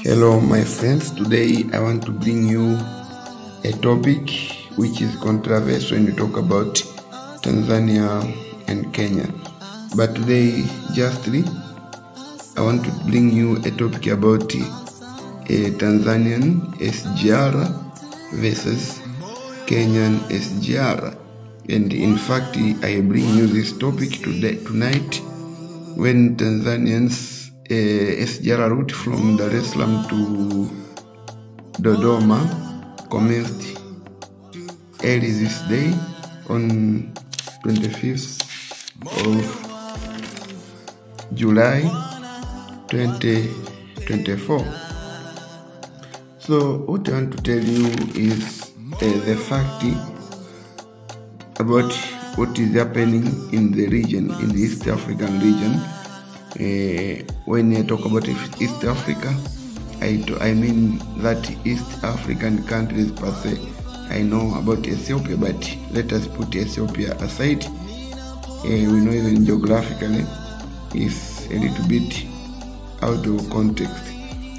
Hello my friends, today I want to bring you a topic which is controversial when you talk about Tanzania and Kenya. But today, justly, I want to bring you a topic about a Tanzanian SGR versus Kenyan SGR. And in fact, I bring you this topic tonight when Tanzanians SGR route from Dar es Salaam to Dodoma commenced early this day on 25th of July 2024. So what I want to tell you is the fact about what is happening in the region, in the East African region. When I talk about East Africa, I mean that East African countries per se. I know about Ethiopia, but let us put Ethiopia aside. We know even geographically is a little bit out of context.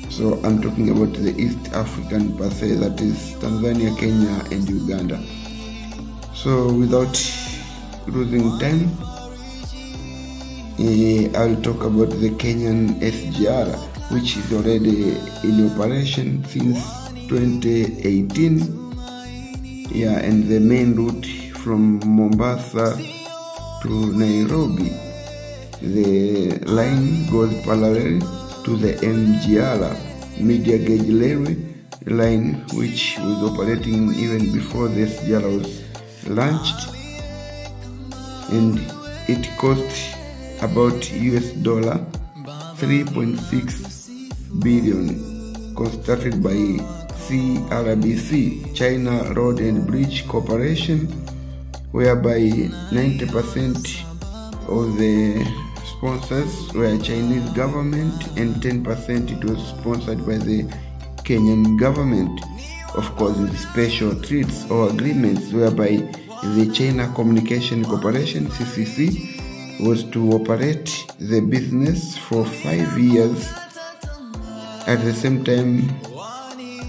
So I'm talking about the East African per se, that is Tanzania, Kenya, and Uganda. So without losing time, I'll talk about the Kenyan SGR, which is already in operation since 2018. And the main route from Mombasa to Nairobi. The line goes parallel to the MGR, media gauge railway line, which was operating even before the SGR was launched, and it cost about $3.6 billion, constructed by CRBC, China Road and Bridge Corporation, whereby 90% of the sponsors were Chinese government and 10% it was sponsored by the Kenyan government. Of course, with special treats or agreements whereby the China Communication Corporation, CCC, was to operate the business for 5 years. At the same time,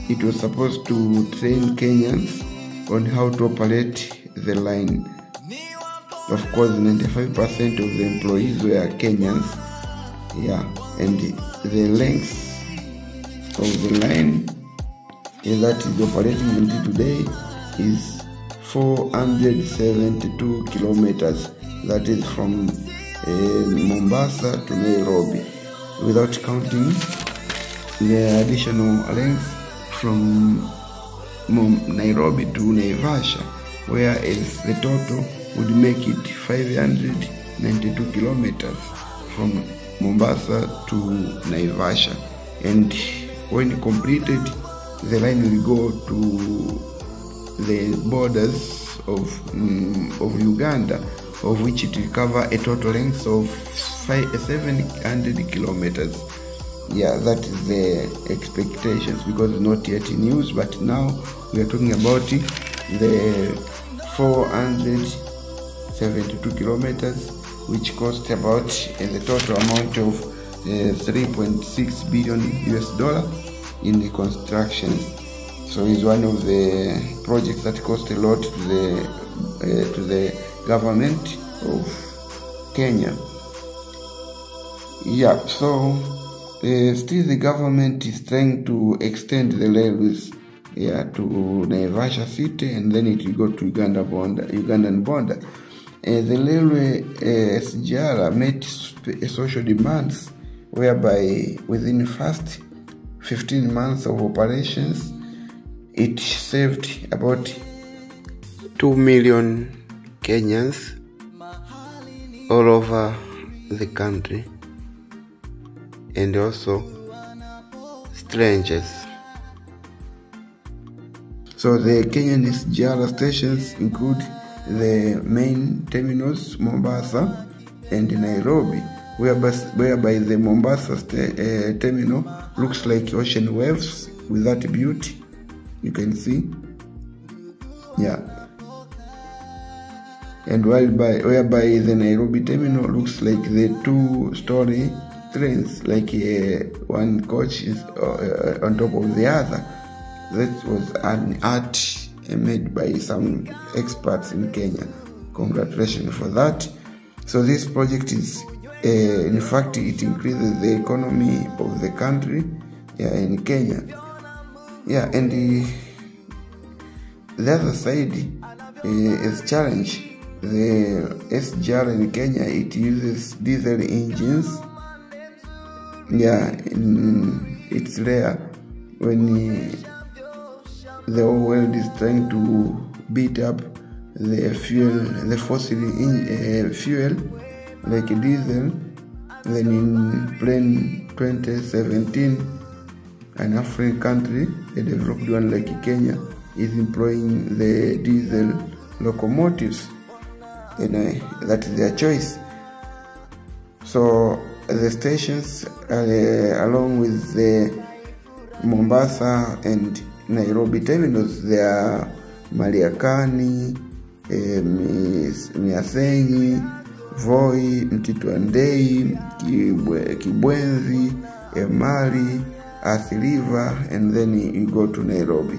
it was supposed to train Kenyans on how to operate the line. Of course, 95% of the employees were Kenyans. And the length of the line that is operating until today is 472 kilometers. That is from Mombasa to Nairobi, without counting the additional length from Nairobi to Naivasha, whereas the total would make it 592 kilometers from Mombasa to Naivasha. And when completed, the line will go to the borders of Uganda, of which it will cover a total length of 700 kilometers. That is the expectations, because it's not yet in use, but now we are talking about the 472 kilometers, which cost about the total amount of $3.6 billion in the construction. So it's one of the projects that cost a lot to the government of Kenya. So still the government is trying to extend the railways to Naivasha city, and then it will go to Ugandan border. The railway SGR met social demands, whereby within first 15 months of operations, it saved about 2 million Kenyans all over the country, and also strangers. So the Kenyan SGR stations include the main terminals, Mombasa and Nairobi, whereby the Mombasa terminal looks like ocean waves with that beauty you can see. And whereby the Nairobi terminal looks like the two-story trains, like one coach is on top of the other. That was an art made by some experts in Kenya. Congratulations for that. So this project is, in fact, it increases the economy of the country in Kenya. And the other side is challenge. The SGR in Kenya, it uses diesel engines. It's rare when the whole world is trying to beat up the fossil fuel like diesel. Then in 2017, an African country, a developed one like Kenya, is employing the diesel locomotives, and that is their choice. So the stations, along with the Mombasa and Nairobi terminals, they are Mariakani, Miasenyi, Voi, Mtituandei, Kibwenzi, Emali, Athi River, and then you go to Nairobi.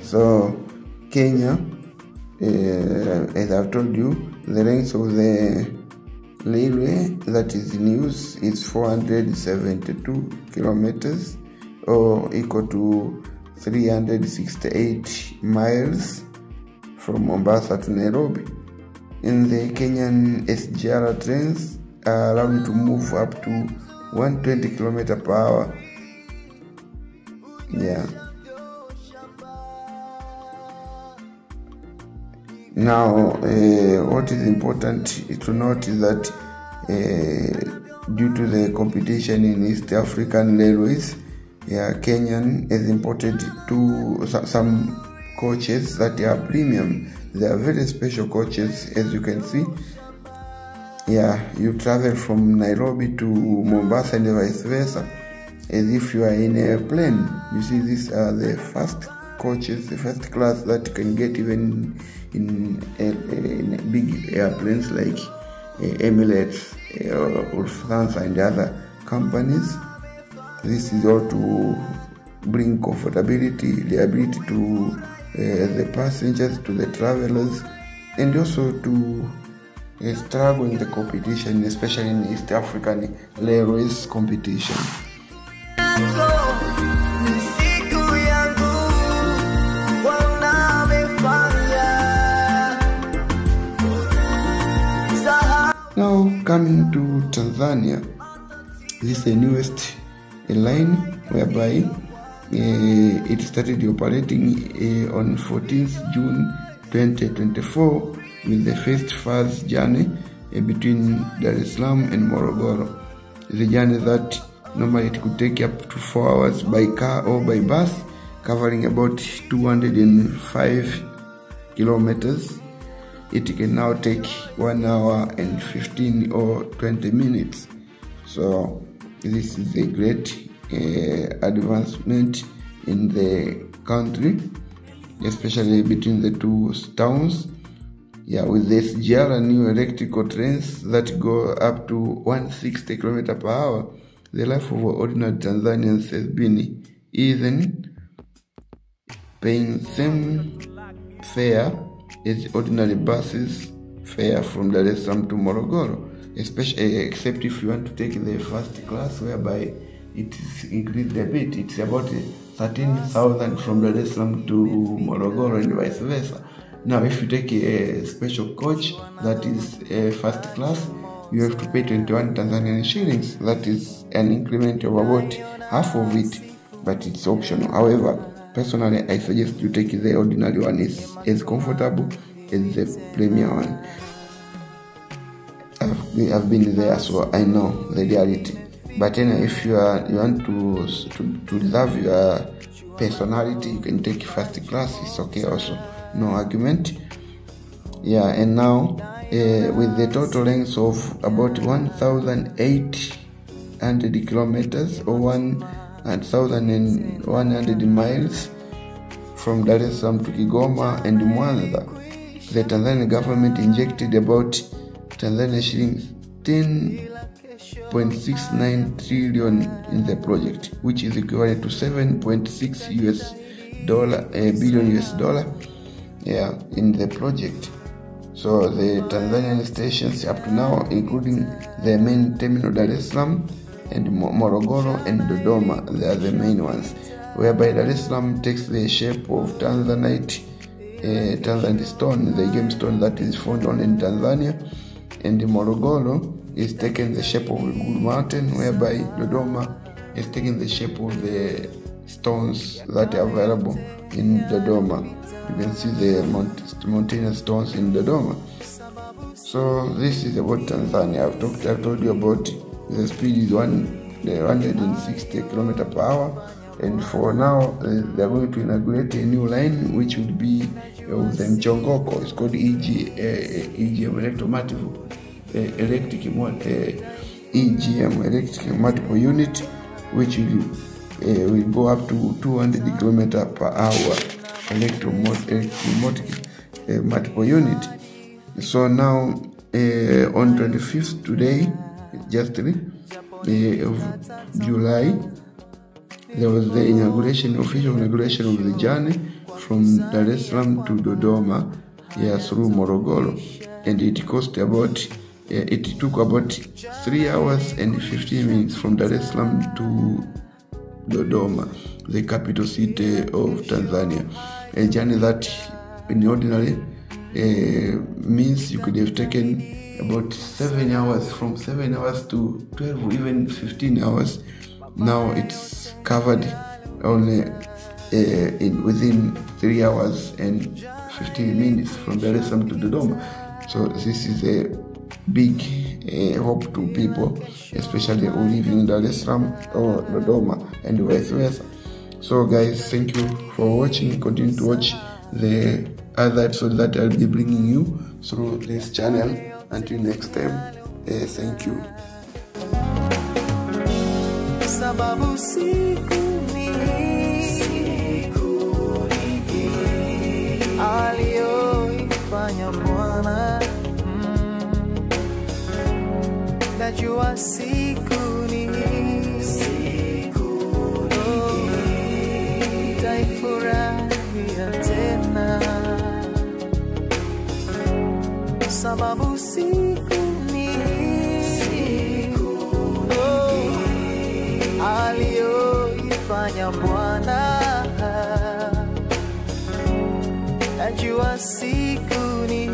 So Kenya, as I've told you, the length of the railway that is in use is 472 kilometers, or equal to 368 miles from Mombasa to Nairobi. And the Kenyan SGR trains are allowed to move up to 120 km per hour. Now, what is important to note is that due to the competition in East African railways, Kenyan has imported some coaches that are premium. They are very special coaches, as you can see. You travel from Nairobi to Mombasa and vice versa, as if you are in a plane. You see, these are the first coaches, the first class that you can get even in big airplanes like Emirates or France and other companies. This is all to bring comfortability, reliability to the passengers, to the travelers, and also to struggle in the competition, especially in East African railways competition. Now coming to Tanzania, this is the newest line whereby it started operating on 14th June 2024 with the first fast journey between Dar es Salaam and Morogoro. The journey that normally it could take up to 4 hours by car or by bus, covering about 205 kilometers. It can now take 1 hour and 15 or 20 minutes. So this is a great advancement in the country, especially between the two towns. With this SGR new electrical trains that go up to 160 km per hour, the life of ordinary Tanzanians has been even paying same fare as ordinary buses fare from Dar es Salaam to Morogoro, except if you want to take the first class, whereby it is increased a bit. It's about 13,000 from Dar es Salaam to Morogoro and vice versa. Now, if you take a special coach that is a first class, you have to pay 21 Tanzanian shillings. That is an increment of about half of it, but it's optional. However, personally, I suggest you take the ordinary one. It's as comfortable as the premier one. I've been there, so I know the reality. But if you want to reserve your personality, you can take first class. It's okay also, no argument. And now with the total length of about 1,800 kilometers or 1,100 miles from Dar es Salaam to Kigoma and Mwanza. The Tanzanian government injected about Tanzania shillings 10.69 trillion in the project, which is equivalent to $7.6 billion in the project. So the Tanzanian stations up to now, including the main terminal Dar es Salaam and Morogoro and Dodoma, they are the main ones, whereby Dar es Salaam takes the shape of Tanzanite stone, the gemstone that is found only in Tanzania, and Morogoro is taking the shape of a good mountain, whereby Dodoma is taking the shape of the stones that are available in Dodoma. You can see the mountainous stones in Dodoma. So this is about Tanzania. I've told you about the speed is 160 km/h, and for now they are going to inaugurate a new line which would be of the Mchongoko. It's called EGM electric multiple unit, which will go up to 200 km/h electromotive multiple unit. So now on 25th today, just of July, there was the official inauguration of the journey from Dar es Salaam to Dodoma, through Morogoro, and it took about 3 hours and 15 minutes from Dar es Salaam to Dodoma, the capital city of Tanzania. A journey that in ordinary means you could have taken about 7 hours, from 7 hours to 12, even 15 hours. Now it's covered only within 3 hours and 15 minutes from Dar es Salaam to Dodoma. So this is a big hope to people, especially who live in Dar es Salaam or Dodoma and vice versa. So guys, thank you for watching. Continue to watch the other episodes that I'll be bringing you through this channel. Until next time, thank you. Sababu siku ni aliyoifanya Bwana, najua siku ni nitaifurahia tena, sababu siku ni aliyoifanya Bwana, najua siku ni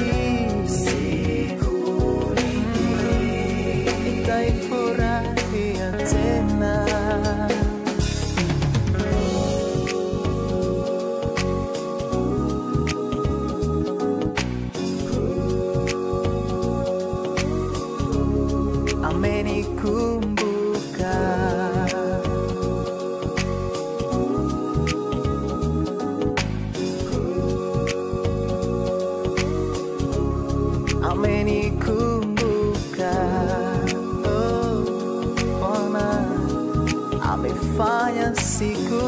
nitaifurahia tena. Amenikumbuka, amenikumbuka, Bwana amefanya siku